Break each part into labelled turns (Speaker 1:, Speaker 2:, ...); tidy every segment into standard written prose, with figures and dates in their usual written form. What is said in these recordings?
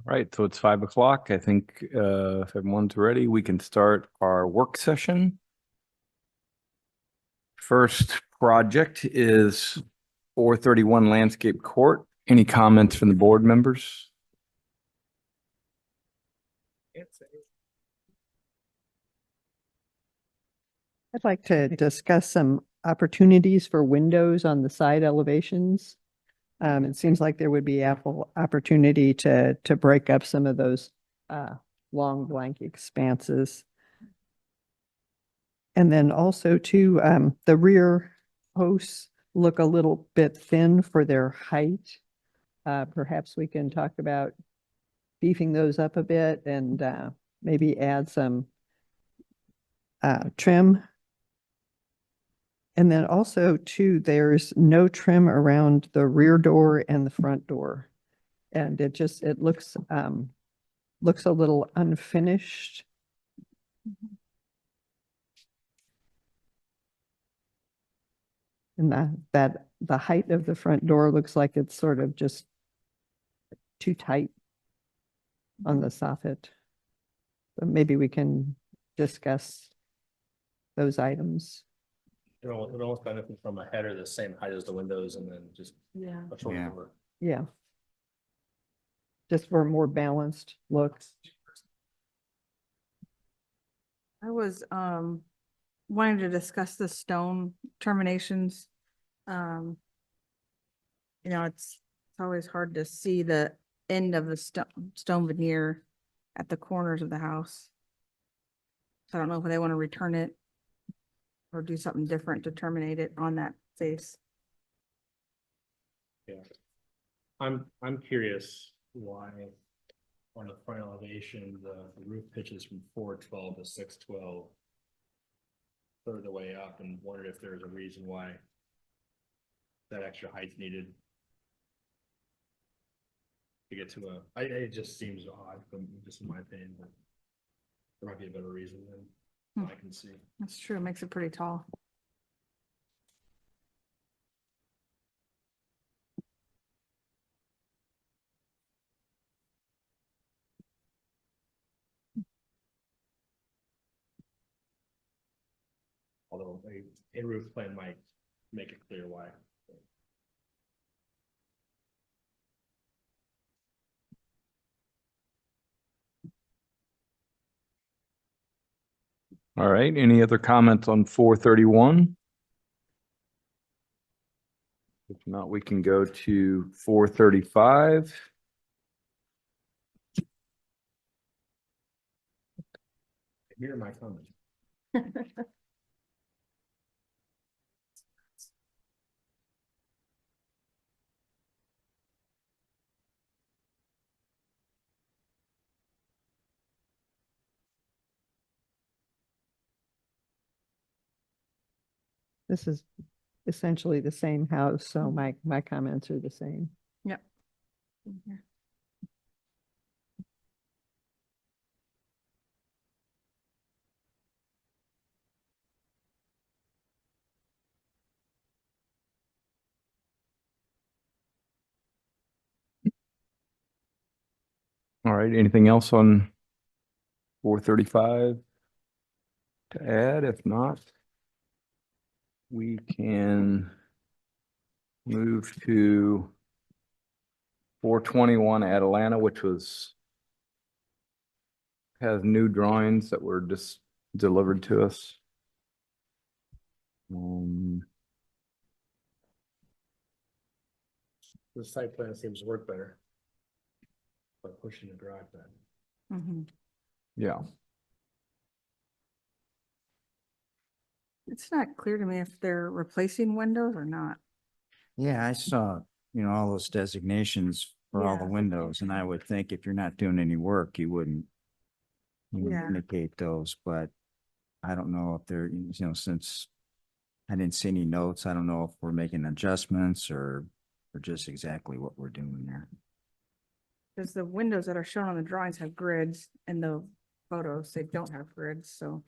Speaker 1: Right, so it's 5 o'clock. I think if everyone's ready, we can start our work session. First project is 431 Landscape Court. Any comments from the board members?
Speaker 2: I'd like to discuss some opportunities for windows on the side elevations. It seems like there would be ample opportunity to break up some of those long blank expanses. And then also too, the rear posts look a little bit thin for their height. Perhaps we can talk about beefing those up a bit and maybe add some trim. And then also too, there's no trim around the rear door and the front door. And it looks a little unfinished. And the height of the front door looks like it's sort of just too tight on the soffit. So maybe we can discuss those items.
Speaker 3: It almost benefit from a header the same height as the windows and then just
Speaker 4: Yeah.
Speaker 3: a shorter
Speaker 5: Yeah.
Speaker 3: door.
Speaker 2: Yeah. Just for a more balanced looks.
Speaker 4: I was wanting to discuss the stone terminations. It's always hard to see the end of the stone veneer at the corners of the house. So I don't know if they want to return it or do something different to terminate it on that face.
Speaker 3: Yeah. I'm curious why on the front elevation, the roof pitches from 412 to 612. Third the way up, and wondered if there's a reason why that extra height's needed. To get to it just seems odd, just in my opinion, but there might be a better reason than I can see.
Speaker 4: That's true. It makes it pretty tall.
Speaker 3: Although a roof plan might make it clear why.
Speaker 1: All right, any other comments on 431? If not, we can go to 435.
Speaker 3: Here are my comments.
Speaker 2: This is essentially the same house, so my comments are the same.
Speaker 4: Yep.
Speaker 1: All right, anything else on 435 to add? If not, we can move to 421 Atalanta, which has new drawings that were just delivered to us.
Speaker 3: The site plan seems to work better. By pushing the garage back.
Speaker 4: Mhm.
Speaker 1: Yeah.
Speaker 4: It's not clear to me if they're replacing windows or not.
Speaker 5: Yeah, I saw, all those designations for all the
Speaker 4: Yeah.
Speaker 5: windows, and I would think if you're not doing any work, you wouldn't
Speaker 4: Yeah.
Speaker 5: indicate those, but I don't know if they're, since I didn't see any notes, I don't know if we're making adjustments or just exactly what we're doing there.
Speaker 4: Because the windows that are shown on the drawings have grids and the photos, they don't have grids, so.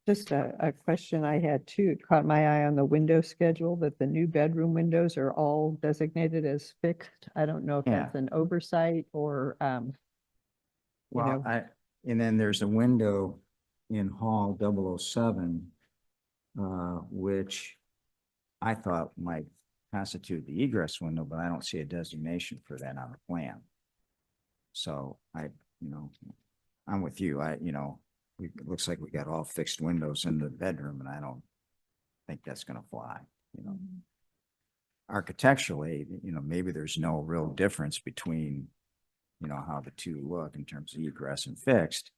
Speaker 2: Just a question I had too. It caught my eye on the window schedule that the new bedroom windows are all designated as fixed. I don't know if
Speaker 5: Yeah.
Speaker 2: that's an oversight or, you
Speaker 5: Well,
Speaker 2: know,
Speaker 5: and then there's a window in Hall 007, which I thought might constitute the egress window, but I don't see a designation for that on the plan. So I'm with you. It looks like we got all fixed windows in the bedroom and I don't think that's gonna fly, you know. Architecturally, maybe there's no real difference between, how the two look in terms of egress and fixed.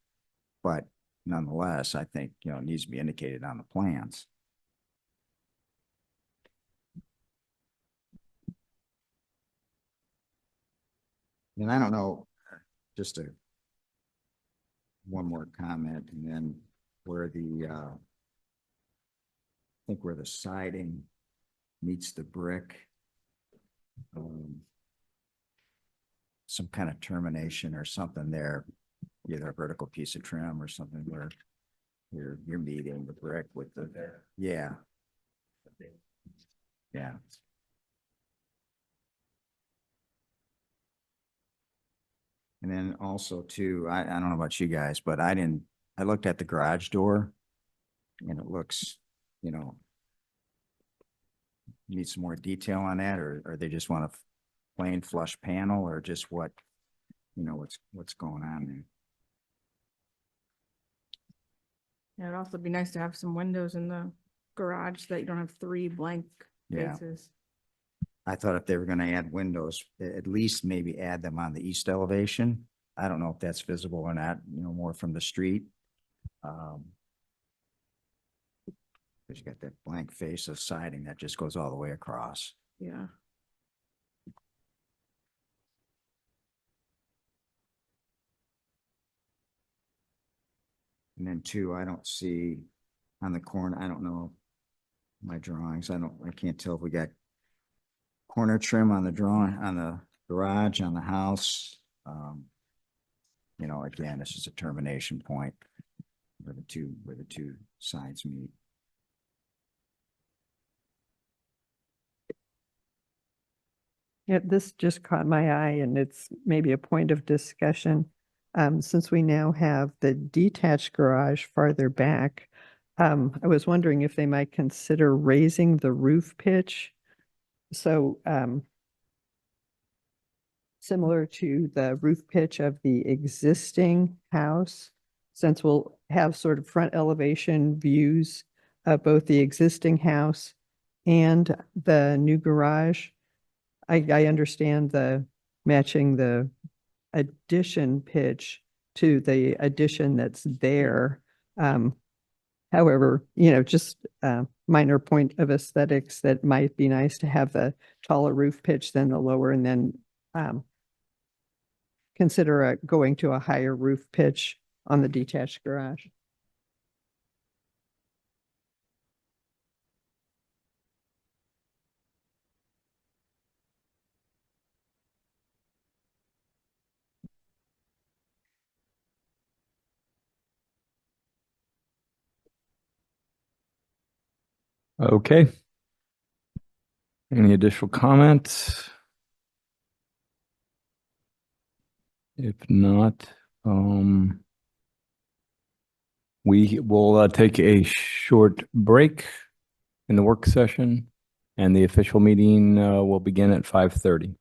Speaker 5: But nonetheless, I think, it needs to be indicated on the plans. And I don't know, just one more comment and then where I think where the siding meets the brick. Some kind of termination or something there, either a vertical piece of trim or something where you're meeting the brick with yeah. Yeah. And then also too, I don't know about you guys, but I looked at the garage door and it looks, need some more detail on that, or they just want a plain flush panel or just what's going on there.
Speaker 4: Yeah, it'd also be nice to have some windows in the garage so that you don't have 3 blank
Speaker 5: Yeah.
Speaker 4: spaces.
Speaker 5: I thought if they were gonna add windows, at least maybe add them on the east elevation. I don't know if that's visible or not, more from the street. But you got that blank face of siding that just goes all the way across.
Speaker 4: Yeah.
Speaker 5: And then two, I don't see on the corner, I don't know my drawings. I can't tell if we got corner trim on the drawing, on the garage, on the house. Again, this is a termination point where the two sides meet.
Speaker 2: yeah, this just caught my eye and it's maybe a point of discussion. Since we now have the detached garage farther back, I was wondering if they might consider raising the roof pitch. So, similar to the roof pitch of the existing house, since we'll have sort of front elevation views of both the existing house and the new garage. I understand the matching the addition pitch to the addition that's there. However, just a minor point of aesthetics that might be nice to have the taller roof pitch than the lower and then consider going to a higher roof pitch on the detached garage.
Speaker 1: Okay. Any additional comments? If not, we will take a short break in the work session and the official meeting will begin at 5:30.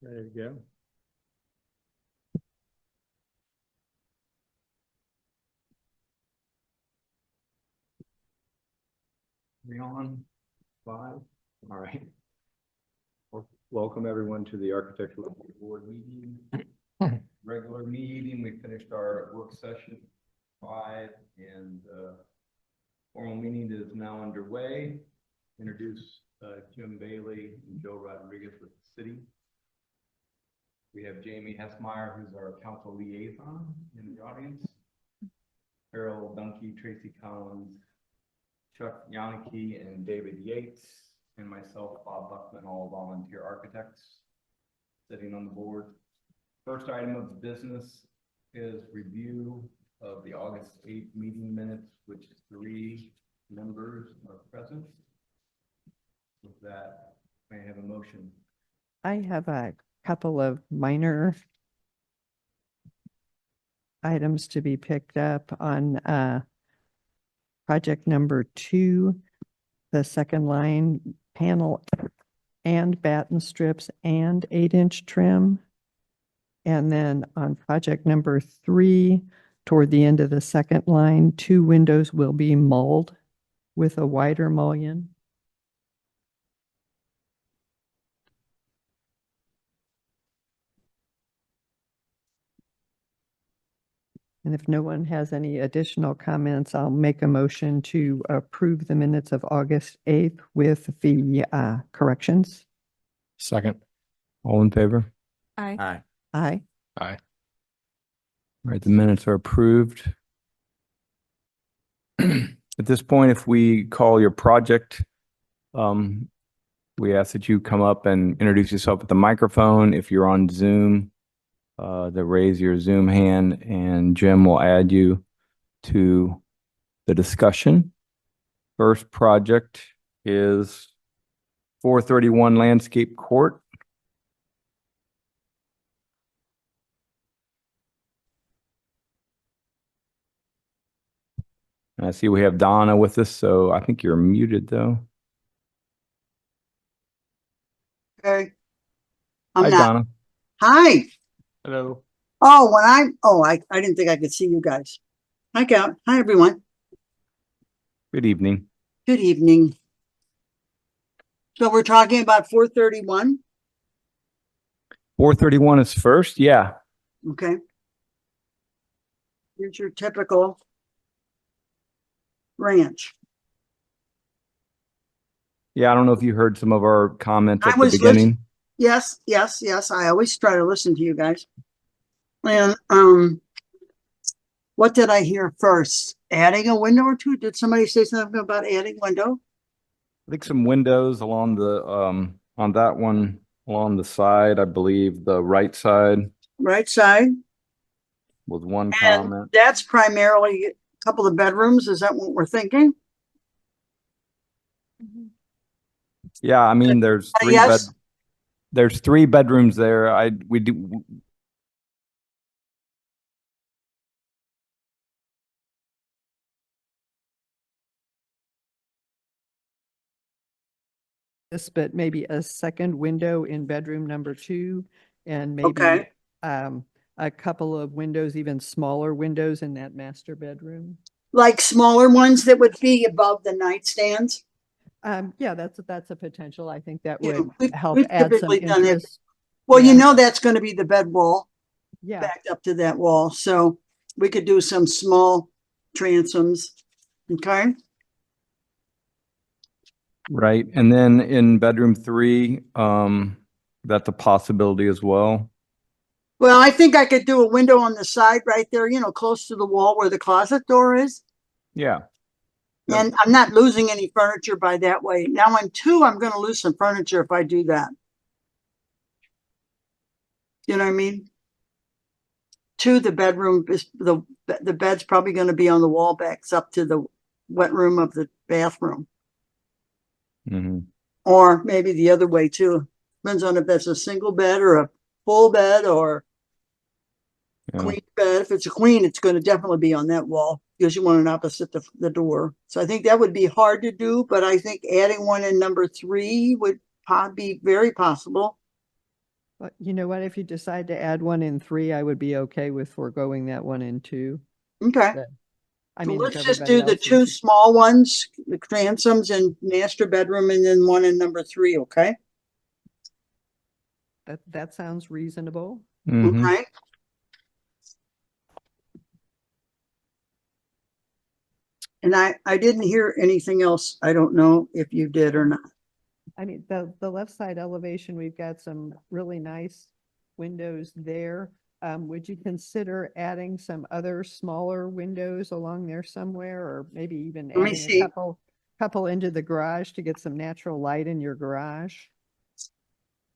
Speaker 3: There you go.
Speaker 1: We on 5? All right. Welcome everyone to the Architectural Board meeting. Regular meeting. We finished our work session 5 and formal meeting is now underway. Introduce Jim Bailey and Joe Rodriguez with the city. We have Jamie Hessmeyer, who's our council liaison in the audience. Harold Dunkey, Tracy Collins, Chuck Yannicki, and David Yates, and myself, Bob Buckman, all volunteer architects sitting on the board. First item of business is review of the August 8th meeting minutes, which 3 members are present. With that, may I have a motion?
Speaker 2: I have a couple of minor items to be picked up on project number 2, the second line panel and batten strips and 8-inch trim. And then on project number 3, toward the end of the second line, 2 windows will be mulled with a wider mullion. And if no one has any additional comments, I'll make a motion to approve the minutes of August 8th with the corrections.
Speaker 1: Second. All in favor?
Speaker 4: Aye.
Speaker 5: Aye.
Speaker 2: Aye.
Speaker 1: Aye. All right, the minutes are approved. At this point, if we call your project, we ask that you come up and introduce yourself at the microphone. If you're on Zoom, raise your Zoom hand and Jim will add you to the discussion. First project is 431 Landscape Court. And I see we have Donna with us, so I think you're muted though.
Speaker 6: Okay.
Speaker 1: Hi,
Speaker 6: I'm not.
Speaker 1: Donna.
Speaker 6: Hi.
Speaker 1: Hello.
Speaker 6: Oh, I didn't think I could see you guys. Hi, Cal. Hi, everyone.
Speaker 1: Good evening.
Speaker 6: Good evening. So we're talking about 431.
Speaker 1: 431 is first, yeah.
Speaker 6: Okay. Here's your typical ranch.
Speaker 1: Yeah, I don't know if you heard some of our comments
Speaker 6: I
Speaker 1: at the
Speaker 6: was
Speaker 1: beginning.
Speaker 6: Yes. I always try to listen to you guys. And what did I hear first? Adding a window or two? Did somebody say something about adding window?
Speaker 1: I think some windows along the on that one along the side, I believe the right side
Speaker 6: Right side.
Speaker 1: was one
Speaker 6: And
Speaker 1: comment.
Speaker 6: that's primarily a couple of bedrooms. Is that what we're thinking?
Speaker 1: Yeah, I mean there's
Speaker 6: Yes.
Speaker 1: there's 3 bedrooms there. We do
Speaker 2: This, but maybe a second window in bedroom number 2 and maybe
Speaker 6: Okay.
Speaker 2: A couple of windows, even smaller windows in that master bedroom.
Speaker 6: Like smaller ones that would be above the nightstands.
Speaker 2: Yeah, that's a potential. I think that
Speaker 6: Yeah,
Speaker 2: would
Speaker 6: we've-
Speaker 2: help
Speaker 6: we've
Speaker 2: add some
Speaker 6: typically done it.
Speaker 2: interest.
Speaker 6: Well, you
Speaker 2: Yeah.
Speaker 6: know, that's going to be the bed wall
Speaker 2: Yeah,
Speaker 6: backed up to that wall. So we could do some small transoms. Okay.
Speaker 1: right. And then in bedroom 3, that's a possibility as well.
Speaker 6: Well, I think I could do a window on the side right there, you know, close to the wall where the closet door is.
Speaker 1: Yeah. Yep.
Speaker 6: And I'm not losing any furniture by that way. Now on 2, I'm going to lose some furniture if I do that. You know what I mean? 2, the bedroom is the bed's probably going to be on the wall backs up to the wet room of the bathroom,
Speaker 1: Mhm.
Speaker 6: or maybe the other way too. Depends on if that's a single bed or a full bed or
Speaker 1: Yeah.
Speaker 6: queen bed. If it's a queen, it's going to definitely be on that wall because you want it opposite the door. So I think that would be hard to do, but I think adding one in number 3 would be very possible.
Speaker 2: But you know what, if you decide to add one in 3, I would be okay with foregoing that one in 2.
Speaker 6: Okay.
Speaker 2: But, I
Speaker 6: So
Speaker 2: mean, if
Speaker 6: let's just
Speaker 2: everybody
Speaker 6: do the
Speaker 2: else
Speaker 6: two
Speaker 2: is,
Speaker 6: small ones, the transoms and master bedroom, and then one in number 3, okay?
Speaker 2: that sounds reasonable.
Speaker 5: Mhm.
Speaker 6: Okay. And I didn't hear anything else. I don't know if you did or not.
Speaker 2: I mean, the left side elevation, we've got some really nice windows there. Would you consider adding some other smaller windows along there somewhere, or maybe even
Speaker 6: Let me
Speaker 2: adding a
Speaker 6: see.
Speaker 2: couple into the garage to get some natural light in your garage?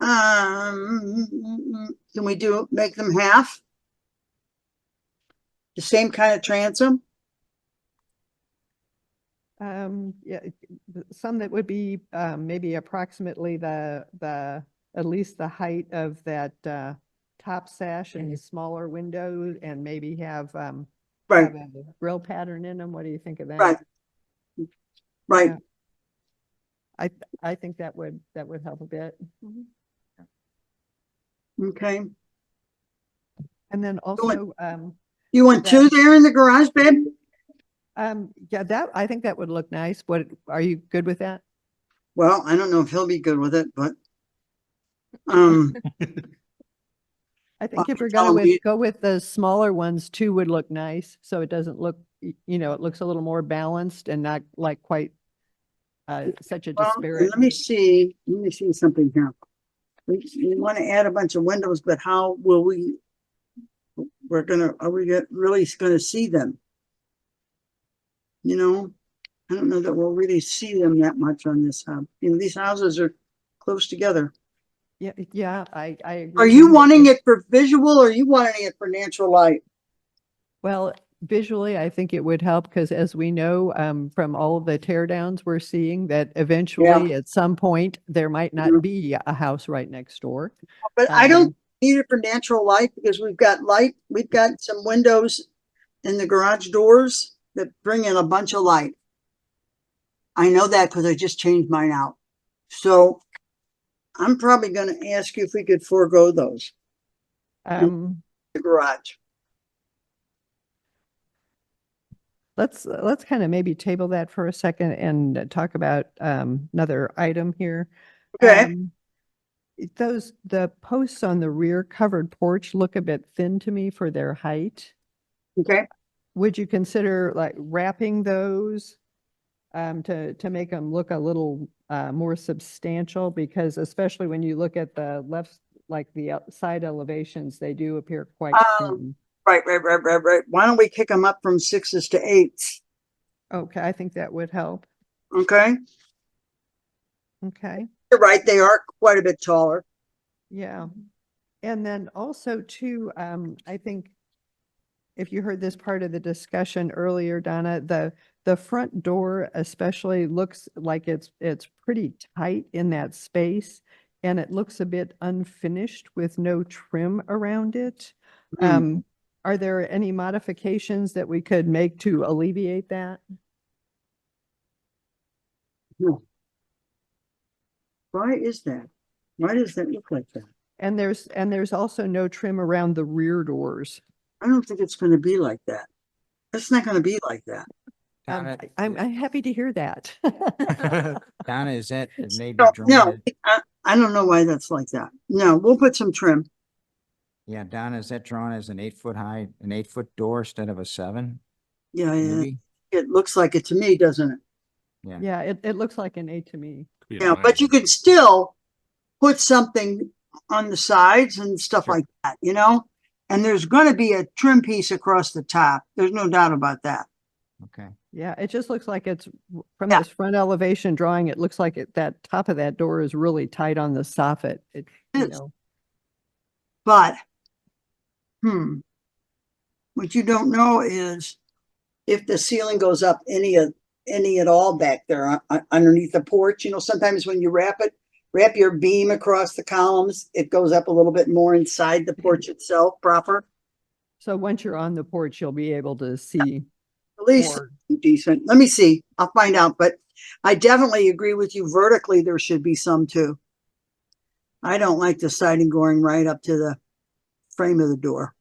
Speaker 6: Can we make them half? The same kind of transom?
Speaker 2: Yeah, some that would be, maybe approximately at least the height of that, top sash and the smaller window, and maybe have
Speaker 6: Right,
Speaker 2: a grill pattern in them. What do you think of that?
Speaker 6: right. Right.
Speaker 2: Yeah. I think that would help a bit.
Speaker 6: Okay.
Speaker 2: And then also,
Speaker 6: You want
Speaker 2: that-
Speaker 6: 2 there in the garage, babe?
Speaker 2: yeah, I think that would look nice. What, are you good with that?
Speaker 6: Well, I don't know if he'll be good with it, but um,
Speaker 2: I think if
Speaker 6: you
Speaker 2: we're
Speaker 6: tell
Speaker 2: gonna
Speaker 6: him you-
Speaker 2: go with the smaller ones, 2 would look nice, so it doesn't look, you know, it looks a little more balanced and not like quite such a
Speaker 6: well,
Speaker 2: disparate.
Speaker 6: let me see something here. We want to add a bunch of windows, but how will we? Are we really gonna see them? You know, I don't know that we'll really see them that much on this house. You know, these houses are close together.
Speaker 2: Yeah, I agree.
Speaker 6: Are you
Speaker 2: with
Speaker 6: wanting it for visual or are you wanting it for natural light?
Speaker 2: Well, visually, I think it would help because as we know, from all of the tear downs we're seeing, that eventually at some point, there might
Speaker 6: Yeah.
Speaker 2: not be a house right next door.
Speaker 6: But I don't
Speaker 2: Um,
Speaker 6: need it for natural light because we've got some windows in the garage doors that bring in a bunch of light. I know that because I just changed mine out. So I'm probably going to ask you if we could forego those,
Speaker 2: um,
Speaker 6: the garage.
Speaker 2: let's kind of maybe table that for a second and talk about another item here.
Speaker 6: Okay.
Speaker 2: The posts on the rear covered porch look a bit thin to me for their height.
Speaker 6: Okay.
Speaker 2: Would you consider like wrapping those to make them look a little more substantial? Because especially when you look at the left, like the side elevations, they do appear quite thin.
Speaker 6: Right. Why don't we kick them up from 6s to 8s?
Speaker 2: Okay, I think that would help.
Speaker 6: Okay.
Speaker 2: Okay,
Speaker 6: You're right. They are quite a bit taller.
Speaker 2: yeah. And then also too, I think if you heard this part of the discussion earlier, Donna, the front door especially looks like it's pretty tight in that space, and it looks a bit unfinished with no trim around it.
Speaker 6: Hmm.
Speaker 2: Are there any modifications that we could make to alleviate that?
Speaker 6: Why is that? Why does that look like that?
Speaker 2: And there's also no trim around the rear doors.
Speaker 6: I don't think it's going to be like that. It's not going to be like that.
Speaker 5: Donna,
Speaker 2: I'm happy to hear that.
Speaker 5: Donna, is that maybe
Speaker 6: No,
Speaker 5: drawn?
Speaker 6: no, I don't know why that's like that. No, we'll put some trim.
Speaker 5: Yeah, Donna, is that drawn as an 8-foot high, an 8-foot door instead of a 7?
Speaker 6: Yeah,
Speaker 5: Maybe?
Speaker 6: it looks like it to me, doesn't it?
Speaker 5: Yeah.
Speaker 2: Yeah, it looks like an 8 to me.
Speaker 6: Yeah, but you could still put something on the sides and stuff
Speaker 5: Sure.
Speaker 6: like that, you know? And there's going to be a trim piece across the top. There's no doubt about that.
Speaker 5: Okay.
Speaker 2: Yeah, it just looks like it's from
Speaker 6: Yeah.
Speaker 2: this front elevation drawing, it looks like that top of that door is really tight on the soffit. It, you
Speaker 6: Is.
Speaker 2: know,
Speaker 6: But, what you don't know is if the ceiling goes up any at all back there underneath the porch. You know, sometimes when you wrap your beam across the columns, it goes up a little bit more inside the porch itself proper.
Speaker 2: so once you're on the porch, you'll be able to see
Speaker 6: At least
Speaker 2: more.
Speaker 6: decent. Let me see. I'll find out. But I definitely agree with you. Vertically, there should be some too. I don't like the siding going right up to the frame of the door.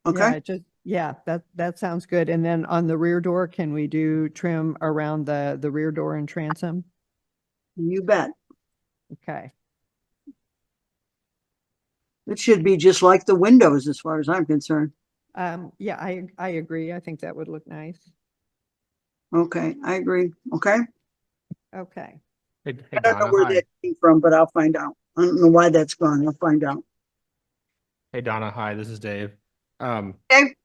Speaker 6: Okay,
Speaker 2: That sounds good. And then on the rear door, can we do trim around the rear door and transom?
Speaker 6: you bet.
Speaker 2: Okay.
Speaker 6: It should be just like the windows as far as I'm concerned.
Speaker 2: Yeah, I agree. I think that would look nice.
Speaker 6: Okay, I agree. Okay.
Speaker 2: Okay.
Speaker 3: Hey,
Speaker 6: I don't know
Speaker 3: Donna,
Speaker 6: where
Speaker 3: hi.
Speaker 6: that came from, but I'll find out. I don't know why that's gone. I'll find out.
Speaker 3: Hey, Donna, hi, this is Dave.
Speaker 6: Okay.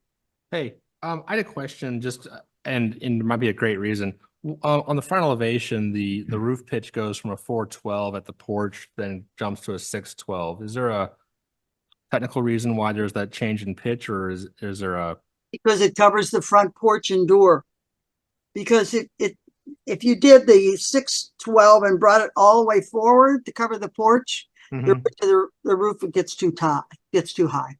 Speaker 3: Hey, I had a question just, and there might be a great reason. On the front elevation, the roof pitch goes from a 412 at the porch, then jumps to a 612. Is there a technical reason why there's that change in pitch, or is there a,
Speaker 6: Because it covers the front porch and door. Because if you did the 612 and brought it all the way forward to cover the porch,
Speaker 3: Mhm.
Speaker 6: the roof gets too high.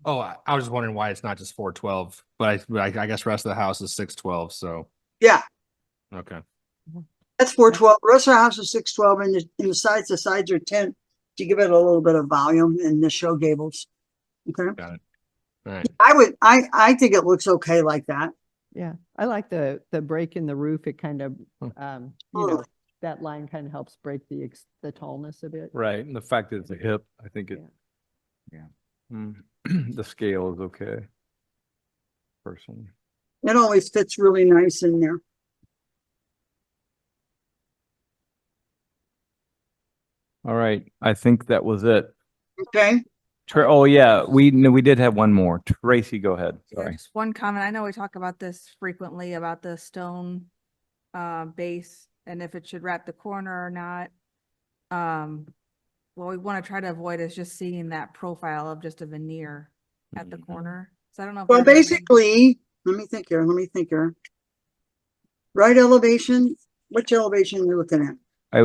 Speaker 3: Oh, I was just wondering why it's not just 412, but I guess the rest of the house is 612, so,
Speaker 6: Yeah,
Speaker 3: okay.
Speaker 6: that's 412. The rest of the house is 612 and the sides are 10 to give it a little bit of volume in the show gables. Okay.
Speaker 3: Got it. All right.
Speaker 6: I think it looks okay like that.
Speaker 2: Yeah, I like the break in the roof. It kind of, you know,
Speaker 6: Totally.
Speaker 2: that line kind of helps break the tallness a bit.
Speaker 7: Right, and the fact that it's a hip, I think it.
Speaker 5: Yeah.
Speaker 7: The scale is okay. Personally.
Speaker 6: It always fits really nice in there.
Speaker 7: All right, I think that was it.
Speaker 6: Okay.
Speaker 7: Oh, yeah, no, we did have one more. Tracy, go ahead. Sorry.
Speaker 4: Just one comment. I know we talk about this frequently about the stone base and if it should wrap the corner or not. What we want to try to avoid is just seeing that profile of just a veneer at the corner. So I don't know. If
Speaker 6: Well,
Speaker 4: there's any way-
Speaker 6: basically, let me think here. Right elevation, which elevation are we looking at?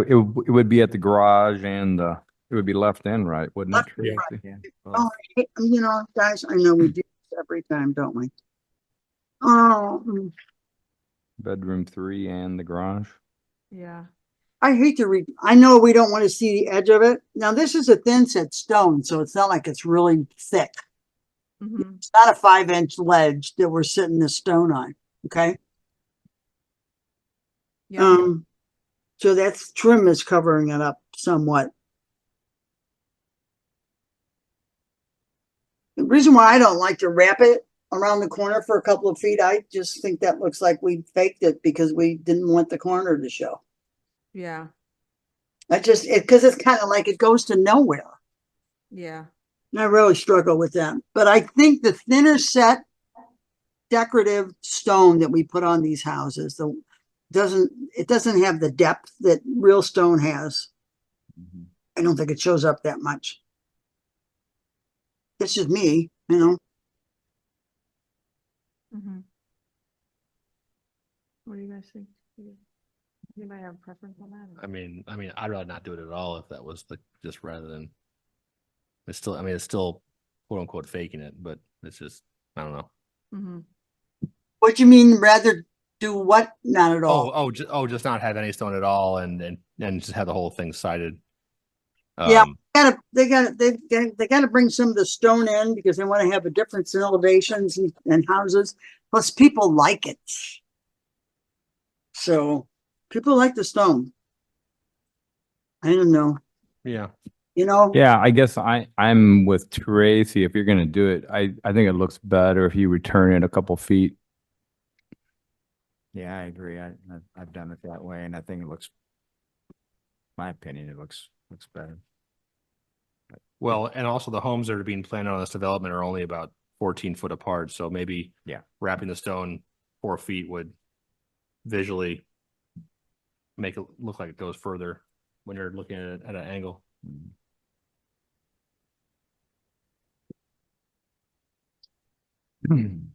Speaker 7: It would be at the garage and, it would be left and right, wouldn't it?
Speaker 6: Left and
Speaker 7: Tracy?
Speaker 5: Yeah.
Speaker 6: Oh, you know, guys, I know we do this every time, don't we? Oh,
Speaker 7: Bedroom 3 and the garage.
Speaker 4: Yeah.
Speaker 6: I hate to read. I know we don't want to see the edge of it. Now, this is a thin set stone, so it's not like it's really thick.
Speaker 4: Mhm.
Speaker 6: It's not a 5-inch ledge that we're sitting the stone on. Okay.
Speaker 4: Yeah.
Speaker 6: So that's trim is covering it up somewhat. The reason why I don't like to wrap it around the corner for a couple of feet, I just think that looks like we faked it because we didn't want the corner to show.
Speaker 4: Yeah.
Speaker 6: Because it's kind of like it goes to nowhere.
Speaker 4: Yeah.
Speaker 6: And I really struggle with that. But I think the thinner set decorative stone that we put on these houses, it doesn't have the depth that real stone has.
Speaker 5: Mhm.
Speaker 6: I don't think it shows up that much. It's just me, you know.
Speaker 4: Mhm. What do you guys think? Anybody have a preference on that?
Speaker 3: I mean, I'd rather not do it at all if that was just rather than. It's still quote unquote faking it, but it's just, I don't know.
Speaker 4: Mm-hmm.
Speaker 6: What do you mean rather do what? Not at all.
Speaker 3: Just not have any stone at all and just have the whole thing sided.
Speaker 6: Yeah. They gotta bring some of the stone in because they want to have a difference in elevations and houses. Plus people like it. So people like the stone. I don't know,
Speaker 3: Yeah.
Speaker 6: you know,
Speaker 7: Yeah, I guess I'm with Tracy. If you're gonna do it, I think it looks better if you return it a couple feet.
Speaker 5: Yeah, I agree. I've done it that way and I think it looks, my opinion, it looks better.
Speaker 3: Well, and also the homes that are being planned on this development are only about 14 foot apart, so maybe
Speaker 5: Yeah.
Speaker 3: wrapping the stone 4 feet would visually make it look like it goes further when you're looking at it at an angle.
Speaker 5: Mhm.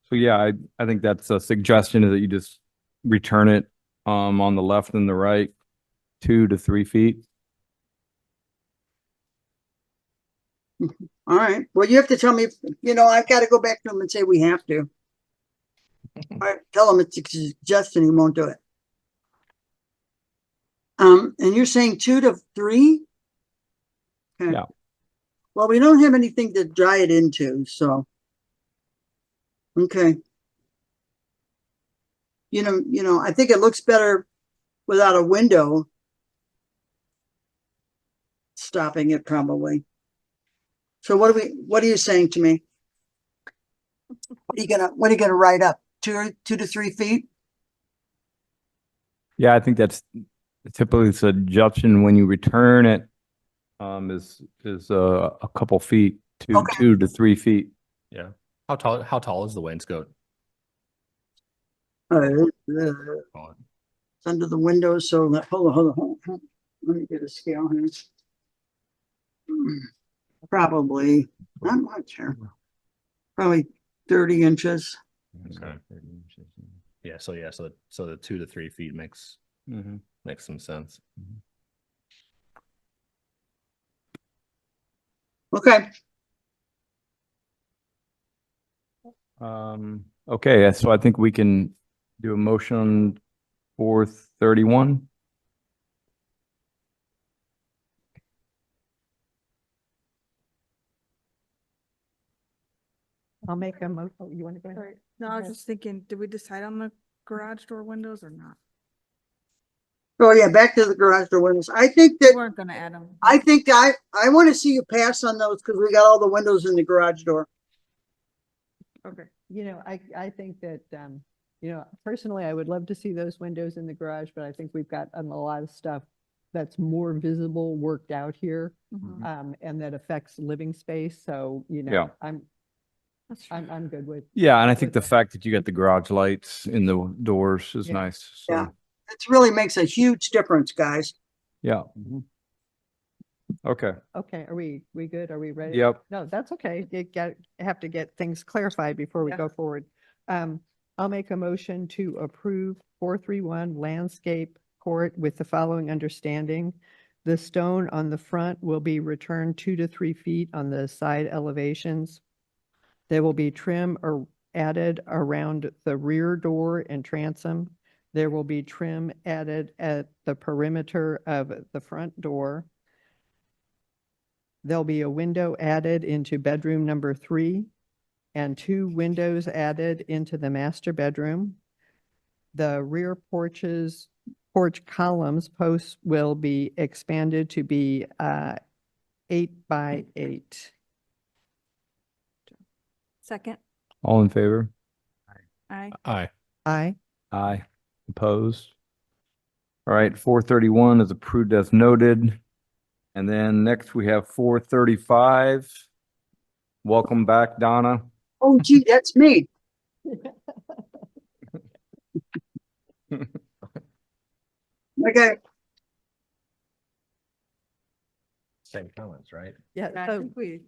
Speaker 7: So yeah, I think that's a suggestion is that you just return it on the left and the right 2 to 3 feet.
Speaker 6: all right. Well, you have to tell me, I've got to go back to them and say we have to. All right, tell him it's a suggestion, he won't do it. And you're saying 2 to 3? Okay.
Speaker 7: Yeah.
Speaker 6: Well, we don't have anything to dry it into, so. Okay. I think it looks better without a window. Stopping it probably. So what are you saying to me? What are you gonna write up? 2 to 3 feet?
Speaker 7: Yeah, I think that's typically suggestion when you return it, is a couple feet,
Speaker 6: Okay.
Speaker 7: 2 to 3 feet.
Speaker 3: Yeah. How tall is the wainscot?
Speaker 6: It's
Speaker 3: Call it?
Speaker 6: under the window, so hold on. Let me get a scale here. Probably, not much here. Probably 30 inches.
Speaker 3: Okay. Yeah, so the 2 to 3 feet makes some sense.
Speaker 6: Okay,
Speaker 7: Okay, so I think we can do a motion 431.
Speaker 2: I'll make a you want to go ahead?
Speaker 4: No, I was
Speaker 2: Okay.
Speaker 4: just thinking, did we decide on the garage door windows or not?
Speaker 6: oh yeah, back to the garage door windows. I think
Speaker 4: We
Speaker 6: that,
Speaker 4: weren't gonna add them.
Speaker 6: I want to see you pass on those because we got all the windows in the garage door.
Speaker 4: Okay.
Speaker 2: I think that, personally, I would love to see those windows in the garage, but I think we've got a lot of stuff that's more visible worked out here,
Speaker 4: Mhm.
Speaker 2: and that affects living space. So,
Speaker 7: Yeah.
Speaker 4: That's true.
Speaker 2: I'm good with.
Speaker 7: Yeah, and I think
Speaker 2: with
Speaker 7: the
Speaker 2: that.
Speaker 7: fact that you got the garage lights in the doors is
Speaker 2: Yeah.
Speaker 7: nice.
Speaker 6: Yeah.
Speaker 7: So,
Speaker 6: It really makes a huge difference, guys.
Speaker 7: yeah. Okay.
Speaker 2: Okay, are we good? Are we ready?
Speaker 7: Yep.
Speaker 2: No, that's okay. Have to get things clarified before we
Speaker 4: Yeah.
Speaker 2: go forward. I'll make a motion to approve 431 landscape court with the following understanding. The stone on the front will be returned 2 to 3 feet on the side elevations. There will be trim or added around the rear door and transom. There will be trim added at the perimeter of the front door. There'll be a window added into bedroom number 3 and 2 windows added into the master bedroom. The rear porch columns posts will be expanded to be 8 by 8.
Speaker 4: Second,
Speaker 7: All in favor?
Speaker 4: aye.
Speaker 3: Aye.
Speaker 2: Aye.
Speaker 7: Aye. Opposed? All right, 431 is approved as noted. And then next we have 435. Welcome back, Donna.
Speaker 6: Oh gee, that's me. Okay,
Speaker 3: Same comments, right?
Speaker 2: Yeah,
Speaker 4: I
Speaker 2: so,
Speaker 4: think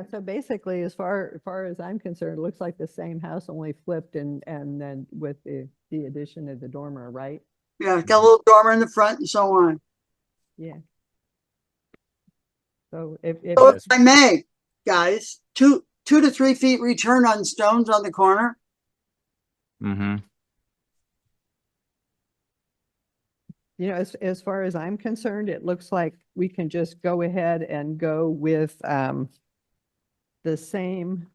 Speaker 2: so basically, as far as I'm concerned, it looks like the same house, only flipped and then with the addition of the dormer, right?
Speaker 6: yeah, got a little dormer in the front and so on.
Speaker 2: Yeah. So if
Speaker 6: So if I may, guys, 2 to 3 feet return on stones on the corner.
Speaker 7: Mm-hmm.
Speaker 2: as far as I'm concerned, it looks like we can just go ahead and go with the same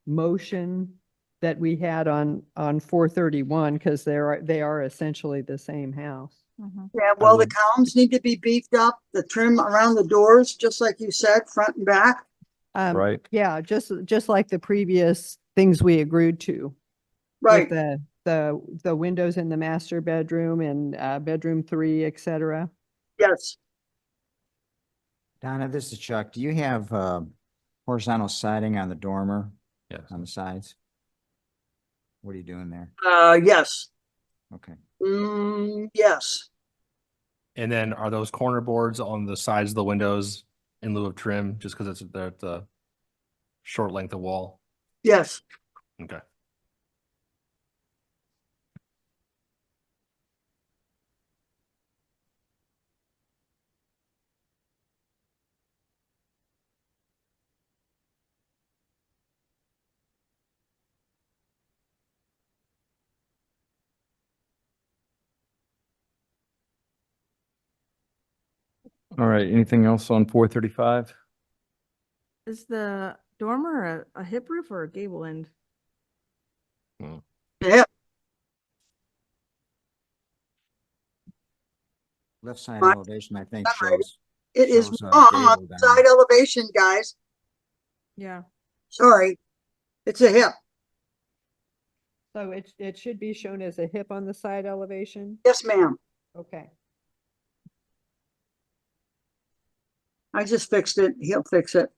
Speaker 2: motion that we had on 431 because they are essentially the same house.
Speaker 4: Mhm.
Speaker 6: Yeah,
Speaker 3: I
Speaker 6: well, the
Speaker 3: would-
Speaker 6: columns need to be beefed up, the trim around the doors, just like you said, front and back.
Speaker 7: Right.
Speaker 2: Yeah, just like the previous things we agreed to.
Speaker 6: Right,
Speaker 2: With the windows in the master bedroom and bedroom 3, et cetera.
Speaker 6: yes.
Speaker 5: Donna, this is Chuck. Do you have horizontal siding on the dormer
Speaker 3: Yes.
Speaker 5: on the sides? What are you doing there?
Speaker 6: Yes.
Speaker 5: Okay.
Speaker 6: Yes,
Speaker 3: And then are those corner boards on the sides of the windows in lieu of trim, just because it's the short length of wall?
Speaker 6: yes.
Speaker 3: Okay.
Speaker 7: All right, anything else on 435?
Speaker 4: Is the dormer a hip roof or a gable end?
Speaker 6: Yeah,
Speaker 5: Left side
Speaker 6: Right.
Speaker 5: elevation, I think,
Speaker 6: All right.
Speaker 5: shows,
Speaker 6: it is
Speaker 5: shows,
Speaker 6: wrong on
Speaker 5: gable down.
Speaker 6: side elevation, guys.
Speaker 4: Yeah.
Speaker 6: Sorry. It's a hip.
Speaker 2: So it should be shown as a hip on the side elevation?
Speaker 6: Yes, ma'am.
Speaker 2: Okay.
Speaker 6: I just fixed it. He'll fix it.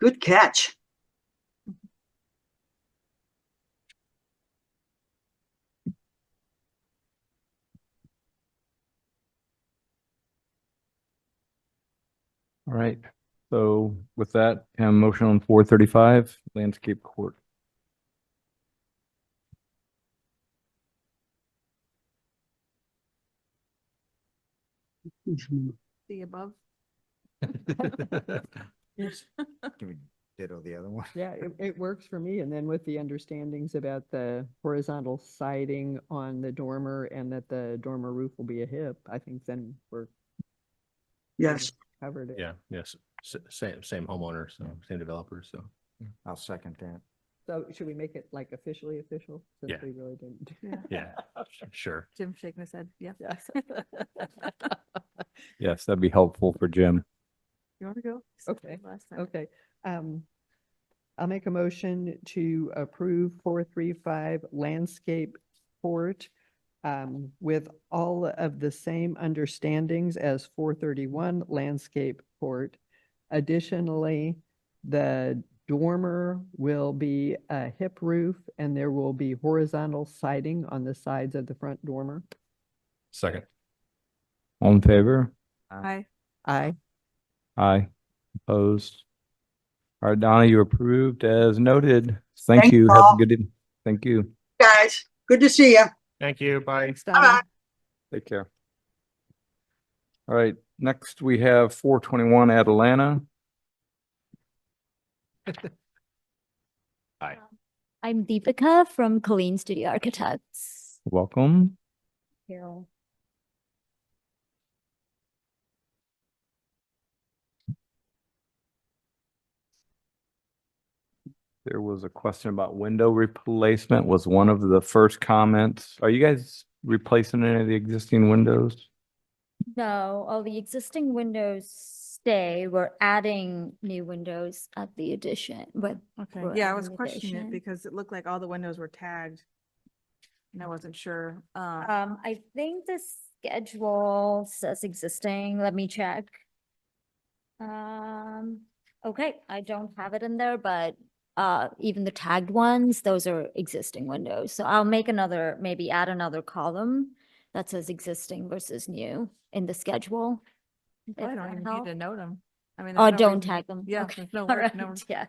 Speaker 6: Good catch.
Speaker 7: All right. So with that, motion on 435 landscape court.
Speaker 4: The above.
Speaker 5: Can we ditto the other one?
Speaker 2: Yeah, it works for me. And then with the understandings about the horizontal siding on the dormer and that the dormer roof will be a hip, I think then we're
Speaker 6: Yes.
Speaker 2: covered it.
Speaker 3: Yeah, yes, same homeowner, so same developer, so.
Speaker 5: I'll second that.
Speaker 2: So should we make it like officially official? Since
Speaker 3: Yeah.
Speaker 2: we really didn't.
Speaker 4: Yeah.
Speaker 3: Yeah, sure.
Speaker 4: Jim shaking his head. Yeah.
Speaker 2: Yes.
Speaker 7: Yes, that'd be helpful for Jim.
Speaker 4: You want to go?
Speaker 2: Okay,
Speaker 4: Last time.
Speaker 2: Okay, I'll make a motion to approve 435 landscape court with all of the same understandings as 431 landscape court. Additionally, the dormer will be a hip roof and there will be horizontal siding on the sides of the front dormer.
Speaker 3: Second.
Speaker 7: All in favor?
Speaker 4: Hi.
Speaker 2: Aye.
Speaker 7: Aye. Opposed? All right, Donna, you approved as noted. Thank
Speaker 6: Thank
Speaker 7: you.
Speaker 6: you
Speaker 7: Have a
Speaker 6: all.
Speaker 7: good, thank you.
Speaker 6: Guys, good to see you.
Speaker 3: Thank you, bye.
Speaker 2: Thanks, Donna.
Speaker 7: Take care. All right, next we have 421 Atalanta.
Speaker 3: Hi.
Speaker 8: I'm Deepika from Colleen Studio Architects.
Speaker 7: Welcome.
Speaker 8: Carol.
Speaker 7: There was a question about window replacement was one of the first comments. Are you guys replacing any of the existing windows?
Speaker 8: No, all the existing windows stay. We're adding new windows at the addition, but
Speaker 4: Okay.
Speaker 8: We're
Speaker 4: Yeah, I
Speaker 8: adding
Speaker 4: was questioning it
Speaker 8: addition.
Speaker 4: because it looked like all the windows were tagged. And I wasn't sure.
Speaker 8: I think the schedule says existing. Let me check. Okay, I don't have it in there, but even the tagged ones, those are existing windows. So I'll make another, maybe add another column that says existing versus new in the schedule.
Speaker 4: I
Speaker 8: if
Speaker 4: don't
Speaker 8: that
Speaker 4: even need
Speaker 8: helps.
Speaker 4: to note them. I mean.
Speaker 8: Oh,
Speaker 4: there's no
Speaker 8: don't
Speaker 4: reason-
Speaker 8: tag them.
Speaker 4: Yeah,
Speaker 8: Okay,
Speaker 4: there's no
Speaker 8: all
Speaker 4: work, no-
Speaker 8: right, yeah.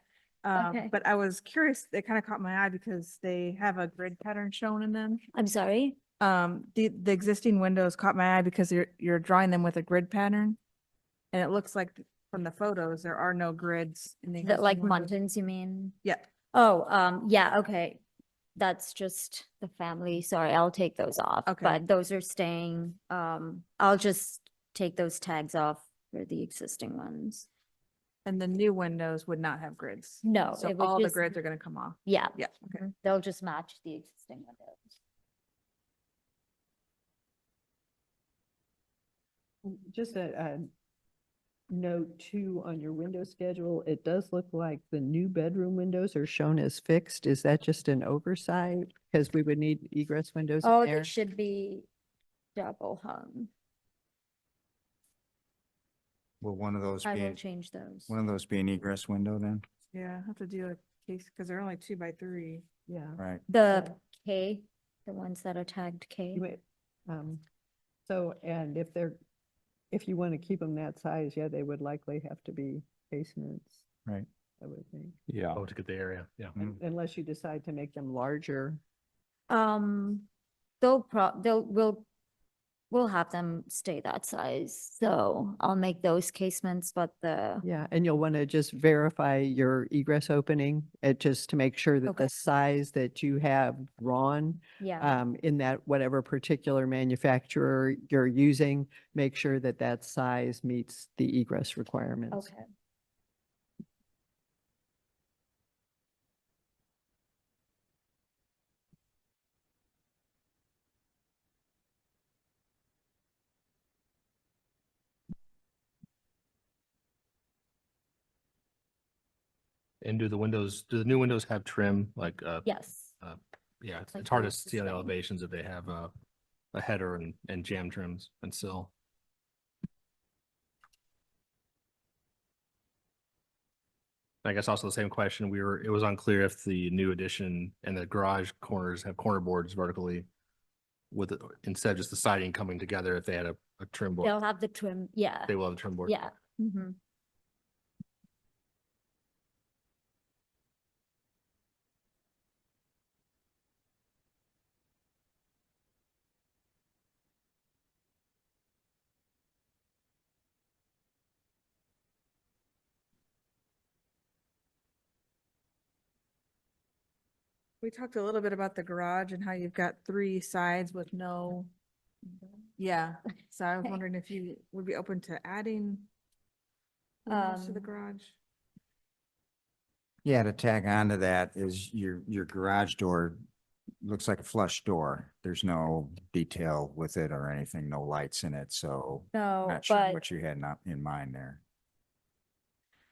Speaker 8: okay.
Speaker 4: But I was curious, they kind of caught my eye because they have a grid pattern shown in them.
Speaker 8: I'm sorry.
Speaker 4: The existing windows caught my eye because you're drawing them with a grid pattern. And it looks like from the photos, there are no grids in the.
Speaker 8: That like
Speaker 4: existing windows.
Speaker 8: muntins, you mean?
Speaker 4: Yeah,
Speaker 8: Oh, yeah, okay. That's just the family. Sorry, I'll take those off.
Speaker 4: Okay.
Speaker 8: But those are staying. I'll just take those tags off for the existing ones.
Speaker 4: and the new windows would not have grids.
Speaker 8: No,
Speaker 4: So
Speaker 8: it would
Speaker 4: all the
Speaker 8: just-
Speaker 4: grids are gonna come off.
Speaker 8: Yeah.
Speaker 4: Yeah, okay.
Speaker 8: They'll just match the existing windows.
Speaker 2: Just a note too on your window schedule, it does look like the new bedroom windows are shown as fixed. Is that just an oversight? Because we would need egress windows in
Speaker 8: Oh,
Speaker 2: there.
Speaker 8: they should be double hung.
Speaker 5: Will one of those
Speaker 8: I will
Speaker 5: be,
Speaker 8: change those.
Speaker 5: one of those be an egress window then?
Speaker 4: Yeah, I have to do a case, because they're only 2x3.
Speaker 2: Yeah.
Speaker 5: Right.
Speaker 8: The K, the ones that are tagged K.
Speaker 2: You may- So, and if you want to keep them that size, yeah, they would likely have to be basements,
Speaker 5: Right.
Speaker 2: I would think.
Speaker 7: Yeah.
Speaker 3: Oh, to get the area, yeah.
Speaker 2: Unless you decide to make them larger.
Speaker 8: We'll we'll have them stay that size. So I'll make those casements, but
Speaker 2: Yeah, and you'll want to just verify your egress opening, just to make sure that
Speaker 8: Okay.
Speaker 2: the size that you have drawn
Speaker 8: yeah,
Speaker 2: in that whatever particular manufacturer you're using, make sure that that size meets the egress requirements.
Speaker 8: okay.
Speaker 3: And do the new windows have trim, like,
Speaker 8: Yes.
Speaker 3: yeah, it's
Speaker 8: Like
Speaker 3: hard to
Speaker 8: those
Speaker 3: see on the
Speaker 8: stone.
Speaker 3: elevations if they have a header and jam trims and sill. I guess also the same question, it was unclear if the new addition and the garage corners have corner boards vertically with, instead of just the siding coming together, if they had a trim board,
Speaker 8: They'll have the trim, yeah,
Speaker 3: they will have a trim board.
Speaker 8: yeah. Mhm.
Speaker 4: We talked a little bit about the garage and how you've got 3 sides with no, yeah. So I was
Speaker 8: Okay.
Speaker 4: wondering if you would be open to adding windows to the
Speaker 8: Um,
Speaker 4: garage?
Speaker 5: Yeah, to tag on to that is your garage door looks like a flush door. There's no detail with it or anything, no lights in it, so
Speaker 8: No,
Speaker 5: not sure
Speaker 8: but
Speaker 5: what you had not in mind there.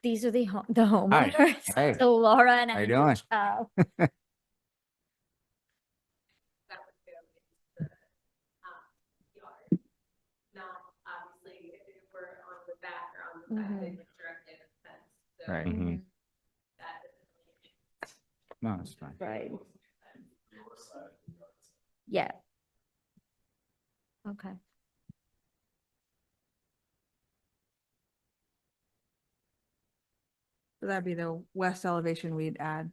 Speaker 8: these are the homeowners.
Speaker 5: Hi.
Speaker 8: So Laura and
Speaker 5: How you
Speaker 8: Andrew,
Speaker 5: doing?
Speaker 9: Not obviously if it were on the back or on the side,
Speaker 8: Mhm.
Speaker 9: they would direct it fence. So
Speaker 5: Right.
Speaker 8: Mhm.
Speaker 9: that is.
Speaker 5: No, that's fine.
Speaker 8: Right. Yeah. Okay.
Speaker 4: So that'd be the west elevation we'd add.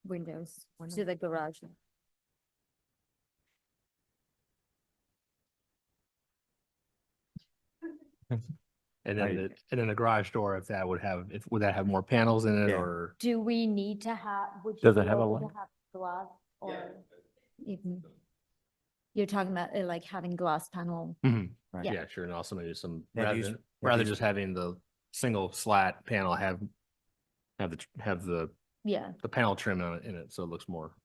Speaker 8: Windows to the garage.
Speaker 3: And
Speaker 5: I-
Speaker 3: then the garage door, if that would have, would that have more panels in it
Speaker 5: Yeah.
Speaker 3: or?
Speaker 8: Do we need to have, would you
Speaker 7: Does it
Speaker 8: be
Speaker 7: have a
Speaker 8: able to
Speaker 7: light?
Speaker 8: have glass or even? You're talking about like having glass panel.
Speaker 3: Mhm.
Speaker 5: Right.
Speaker 8: Yeah.
Speaker 3: Yeah, sure. And also maybe some,
Speaker 5: Have
Speaker 3: rather
Speaker 5: you-
Speaker 3: than,
Speaker 5: have
Speaker 3: rather
Speaker 5: you-
Speaker 3: just having the single slat panel have
Speaker 8: Yeah.
Speaker 3: the panel trim on it in it, so it looks more.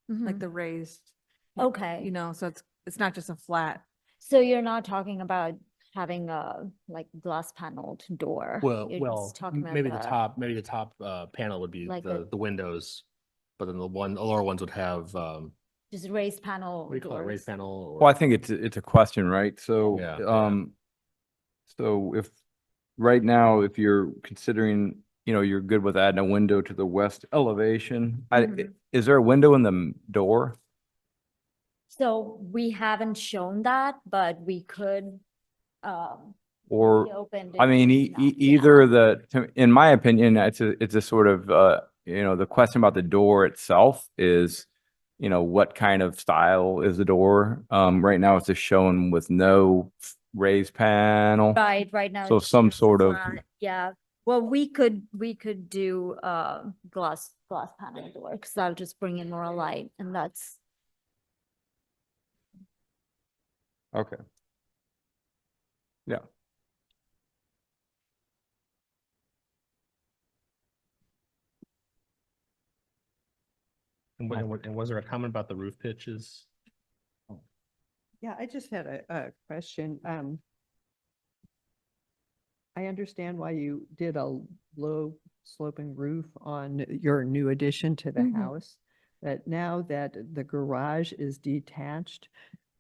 Speaker 4: Like
Speaker 8: Mhm.
Speaker 4: the raised,
Speaker 8: Okay.
Speaker 4: you know, so it's not just a flat.
Speaker 8: So you're not talking about having a like glass paneled door.
Speaker 3: Well,
Speaker 8: You're
Speaker 3: well,
Speaker 8: just talking about
Speaker 3: maybe the top panel would be
Speaker 8: like
Speaker 3: the windows. But then the lower ones would have,
Speaker 8: just raised panel.
Speaker 3: what do you call it, raised
Speaker 8: doors.
Speaker 3: panel?
Speaker 7: Well, I
Speaker 3: or
Speaker 7: think it's a question, right? So,
Speaker 3: Yeah, yeah.
Speaker 7: So if, right now, if you're considering, you're good with adding a window to the west elevation,
Speaker 8: Mhm.
Speaker 7: is there a window in the door?
Speaker 8: So we haven't shown that, but we could,
Speaker 7: Or,
Speaker 8: be open to
Speaker 7: I mean,
Speaker 8: doing that, yeah.
Speaker 7: either in my opinion, it's a sort of, the question about the door itself is, what kind of style is the door? Right now it's just shown with no raised panel.
Speaker 8: Right now.
Speaker 7: So
Speaker 8: it's
Speaker 7: some
Speaker 8: just
Speaker 7: sort of-
Speaker 8: flat, yeah, well, we could do glass panel door, because that'll just bring in more light, and that's,
Speaker 7: Okay. Yeah.
Speaker 3: And was there a comment about the roof pitches?
Speaker 2: Yeah, I just had a question. I understand why you did a low sloping roof on your new addition to the
Speaker 8: Mhm.
Speaker 2: house. But now that the garage is detached,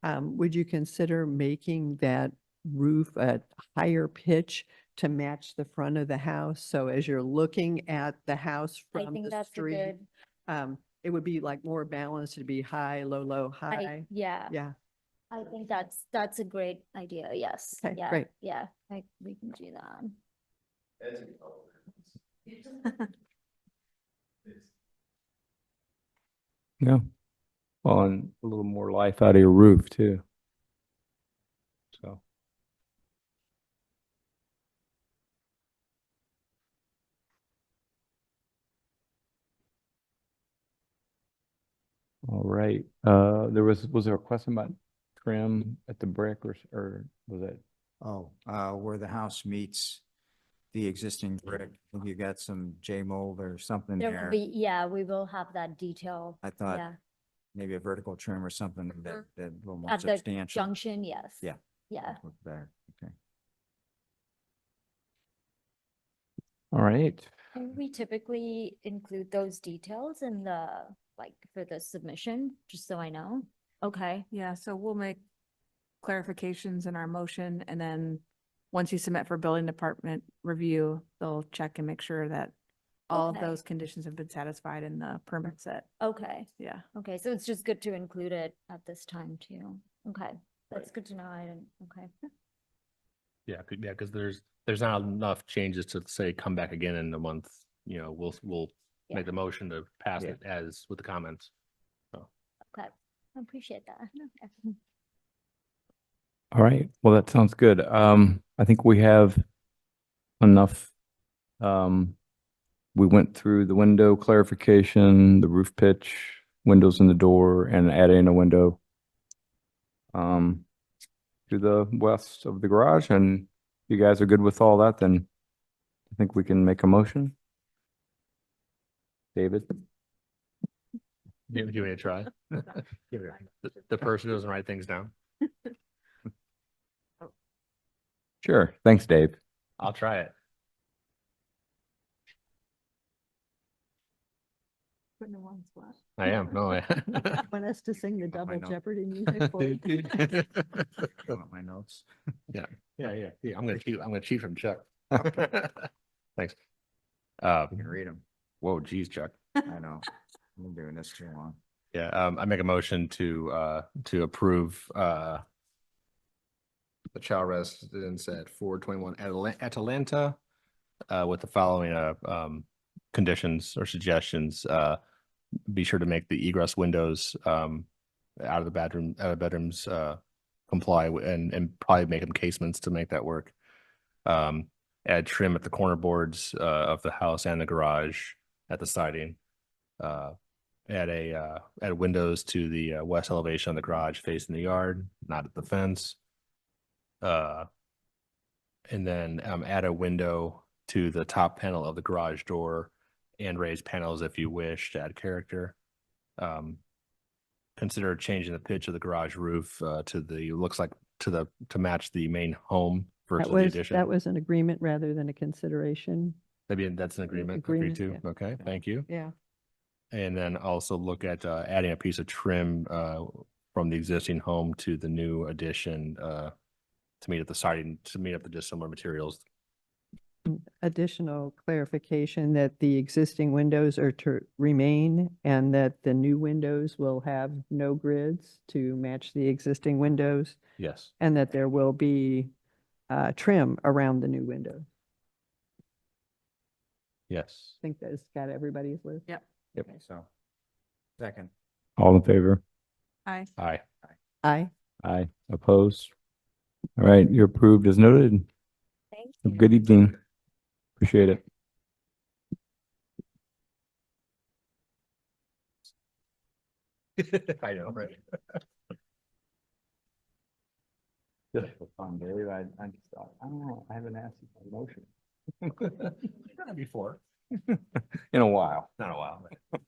Speaker 2: would you consider making that roof a higher pitch to match the front of the house? So as you're looking at the house
Speaker 8: I
Speaker 2: from
Speaker 8: think
Speaker 2: the
Speaker 8: that's a
Speaker 2: street,
Speaker 8: good,
Speaker 2: it would be like more balanced. It'd be high, low, low, high.
Speaker 8: yeah,
Speaker 2: Yeah.
Speaker 8: I think that's a great idea, yes,
Speaker 2: Okay,
Speaker 8: yeah,
Speaker 2: great.
Speaker 8: yeah, we can do that.
Speaker 7: Yeah. Well, and a little more life out of your roof too. All right, was there a question about trim at the brick or was it?
Speaker 5: Oh, where the house meets the existing brick, have you got some J mold or something
Speaker 8: There will
Speaker 5: there?
Speaker 8: be, yeah, we will have that detail.
Speaker 5: I thought
Speaker 8: Yeah,
Speaker 5: maybe a vertical trim or something that, that a little more
Speaker 8: at the
Speaker 5: substantial.
Speaker 8: junction, yes.
Speaker 5: Yeah.
Speaker 8: Yeah.
Speaker 5: Look better, okay.
Speaker 7: All right,
Speaker 8: And we typically include those details in the, like, for the submission, just so I know. Okay,
Speaker 4: Yeah, so we'll make clarifications in our motion and then once you submit for building department review, they'll check and make sure that all of
Speaker 8: Okay.
Speaker 4: those conditions have been satisfied in the permit set.
Speaker 8: okay,
Speaker 4: Yeah.
Speaker 8: okay. So it's just good to include it at this time too. Okay, that's good to know. I didn't, okay.
Speaker 3: Yeah, because there's not enough changes to say come back again in a month. You know, we'll
Speaker 8: Yeah.
Speaker 3: make the motion to pass
Speaker 5: Yeah.
Speaker 3: it as with the comments.
Speaker 8: Okay, I appreciate that.
Speaker 7: all right. Well, that sounds good. I think we have enough. We went through the window clarification, the roof pitch, windows in the door, and adding a window to the west of the garage, and if you guys are good with all that, then I think we can make a motion. David?
Speaker 3: Do you want me to try? The person who doesn't write things down.
Speaker 7: Sure. Thanks, Dave.
Speaker 3: I'll try it.
Speaker 4: Putting in one spot.
Speaker 3: I am, no.
Speaker 2: Want us to sing the
Speaker 5: Oh, I
Speaker 2: double
Speaker 5: know.
Speaker 2: Jeopardy music for you?
Speaker 5: You want my notes?
Speaker 3: Yeah, I'm gonna cheat from Chuck. Thanks.
Speaker 5: You can read them.
Speaker 3: Whoa, geez, Chuck.
Speaker 5: I know. I've been doing this too long.
Speaker 3: Yeah, I make a motion to approve, the child residence at 421 Atalanta, with the following, conditions or suggestions. Be sure to make the egress windows, out of bedrooms, comply and probably make them casements to make that work. Add trim at the corner boards, of the house and the garage at the siding. Add windows to the west elevation of the garage facing the yard, not at the fence. And then add a window to the top panel of the garage door and raise panels if you wish to add character. Consider changing the pitch of the garage roof to match the main home versus the addition.
Speaker 2: That was an agreement rather than a consideration.
Speaker 3: That's an agreement. Agreed
Speaker 2: Agreement,
Speaker 3: to.
Speaker 2: yeah.
Speaker 3: Okay, thank you.
Speaker 2: Yeah.
Speaker 3: And then also look at adding a piece of trim from the existing home to the new addition to meet up the siding, to meet up the dissimilar materials.
Speaker 2: Additional clarification that the existing windows are to remain and that the new windows will have no grids to match the existing windows
Speaker 3: Yes.
Speaker 2: and that there will be trim around the new window.
Speaker 3: Yes.
Speaker 2: I think that's got everybody's list.
Speaker 4: Yep.
Speaker 3: Yep.
Speaker 5: So, second.
Speaker 7: All in favor?
Speaker 4: Aye.
Speaker 3: Aye.
Speaker 2: Aye.
Speaker 7: Aye. Opposed? All right, you're approved as noted.
Speaker 8: Thank
Speaker 7: Have a
Speaker 8: you.
Speaker 7: good evening. Appreciate it.
Speaker 3: I know, right?
Speaker 7: Just for fun, Dave. I just thought, I don't know, I haven't asked you for a motion
Speaker 3: You've done it before.
Speaker 7: in a while.
Speaker 3: Not a while. but-